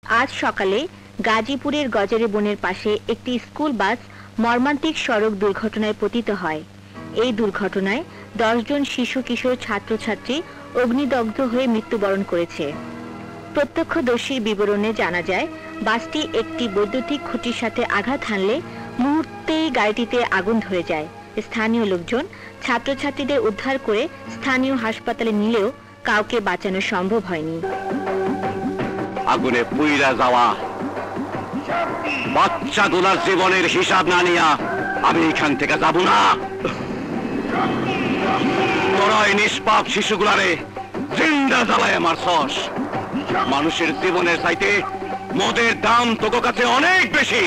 আজ সকালে গাজীপুরের গজারি বনের পাশে একটি স্কুল বাস মর্মান্তিক সড়ক দুর্ঘটনায় পতিত হয়। এই দুর্ঘটনায় 10 জন শিশু কিশোর ছাত্রছাত্রী অগ্নিদগ্ধ হয়ে মৃত্যুবরণ করেছে। প্রত্যক্ষদর্শীর বিবরণে জানা যায়, বাসটি একটি বৈদ্যুতিক খুঁটির সাথে আঘাত হানলে মুহূর্তেই গাড়িটিতে আগুন ধরে যায়। স্থানীয় লোকজন ছাত্রছাত্রীদের উদ্ধার করে স্থানীয় হাসপাতালে নিলেও কাউকে বাঁচানো সম্ভব হয়নি। আগুনে পুইরা যাওয়া বাচ্চাগুলোর জীবনের হিসাব না নিয়া আমি এখান থেকে যাব না। তোরাই নিষ্পাপ শিশুগুলারে জিন্দা জ্বালায় মারছস। মানুষের জীবনের চাইতে মদের দাম তোর কাছে অনেক বেশি।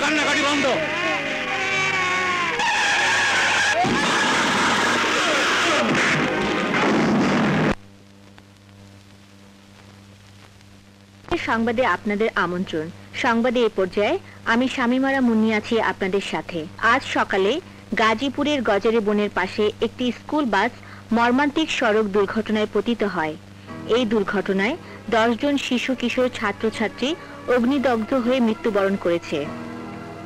কান্নাকাটি বন্ধ। সংবাদে আপনাদের আমন্ত্রণ। সংবাদে এ পর্যায়ে আমি শামিমারা মুন্নি আছি আপনাদের সাথে। আজ সকালে গাজীপুরের গজারি বনের পাশে একটি স্কুল বাস মর্মান্তিক সড়ক দুর্ঘটনায় পতিত হয়। এই দুর্ঘটনায় 10 জন শিশু কিশোর ছাত্রছাত্রী অগ্নিদগ্ধ হয়ে মৃত্যুবরণ করেছে।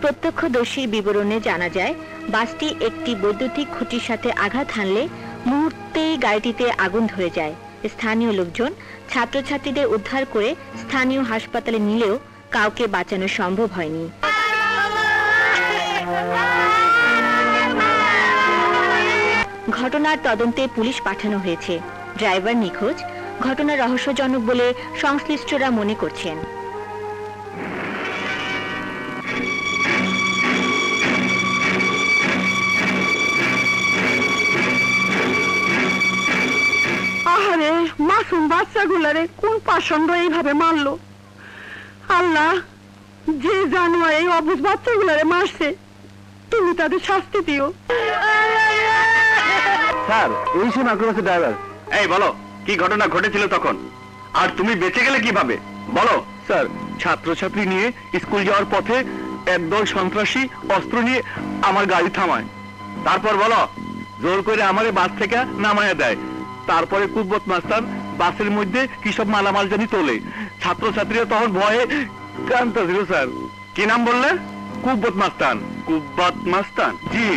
প্রত্যক্ষদর্শীর বিবরণে জানা যায়, বাসটি একটি বৈদ্যুতিক খুঁটির সাথে আঘাত হানলে মুহূর্তেই গাড়িটিতে আগুন ধরে যায়। স্থানীয় লোকজন ছাত্রছাত্রীদের উদ্ধার করে স্থানীয় হাসপাতালে নিলেও কাউকে বাঁচানো সম্ভব হয়নি। ঘটনার তদন্তে পুলিশ পাঠানো হয়েছে। ড্রাইভার নিখোঁজ। ঘটনা রহস্যজনক বলে সংশ্লিষ্টরা মনে করছেন। আহারে, মাসুম বাচ্চাগুলারে কোন পাষণ্ড এইভাবে মারলো? আল্লাহ, যে জানোয়ার এই অবুঝ বাচ্চাগুলারে মারছে, তুমি তাদের শাস্তি দিও। স্যার, এই শুন আগ্রহ ড্রাইভার। এই বলো, কি ঘটনা ঘটেছিল তখন, আর তুমি বেঁচে গেলে কিভাবে বলো। স্যার, ছাত্রছাত্রী নিয়ে স্কুল যাওয়ার পথে একদল সন্ত্রাসী অস্ত্র নিয়ে আমার গাড়ি থামায়। তারপর বলো, জোর করে আমারে বাস থেকে নামায়া দেয়। তারপরে কুব্বত মাস্টার বাসের মধ্যে কি সব মালামাল জানি তোলে। ছাত্রছাত্রীরা তখন ভয়ে কাঁদতেছিল। স্যার, কি নাম বললে? কুব্বত মাস্তান। কুব্বত মাস্তান? জি।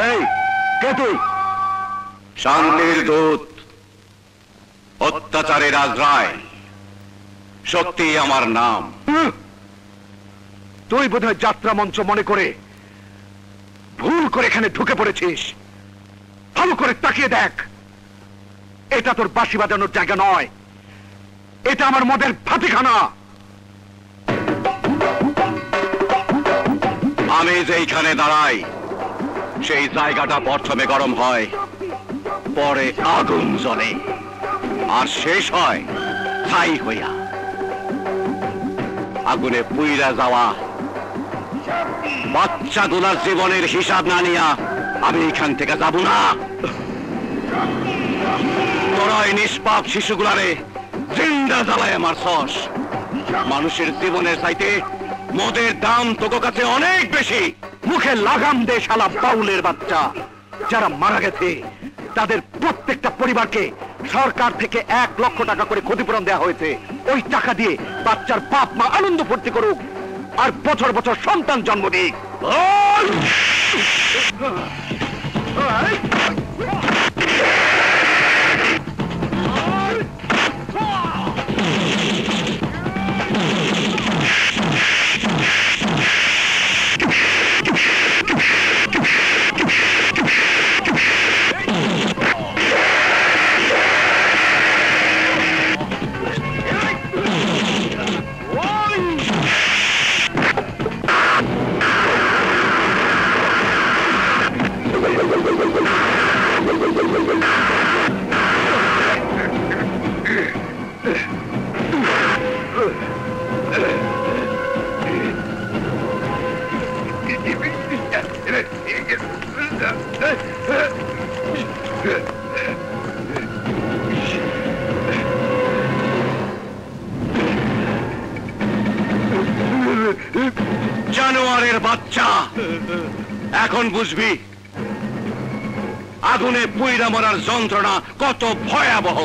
এই কে তুই? শান্তির দূত, অত্যাচারের আজরায়, সত্যি আমার নাম। তুই বোধহয় যাত্রা মঞ্চ মনে করে ভুল করে এখানে ঢুকে পড়েছিস। ভালো করে তাকিয়ে দেখ, এটা তোর বাঁশি বাজানোর জায়গা নয়, এটা আমার মদের ভাতিখানা। আমি যেইখানে দাঁড়াই সেই জায়গাটা প্রথমে গরম হয়, পরে আগুন জ্বলে, আর শেষ হয় ছাই হইয়া। আগুনে পুইরা যাওয়া বাচ্চাগুলোর জীবনের হিসাব না নিয়া আমি এখান থেকে যাব না। তোরাই নিষ্পাপ শিশুগুলারে জিন্দা জ্বালায় মারছস। মানুষের জীবনের চাইতে মদের দাম তোর কাছে অনেক বেশি। মুখে লাগাম দে শালা বাউলের বাচ্চা। যারা মারা গেছে তাদের প্রত্যেকটা পরিবারকে সরকার থেকে 1 লক্ষ টাকা করে ক্ষতিপূরণ দেওয়া হয়েছে। ওই টাকা দিয়ে বাচ্চার বাপ মা আনন্দ ফুর্তি করুক, আর বছর বছর সন্তান জন্ম দিক। শয়তানের বাচ্চা, এখন বুঝবি আগুনে পুইরা মরার যন্ত্রণা কত ভয়াবহ।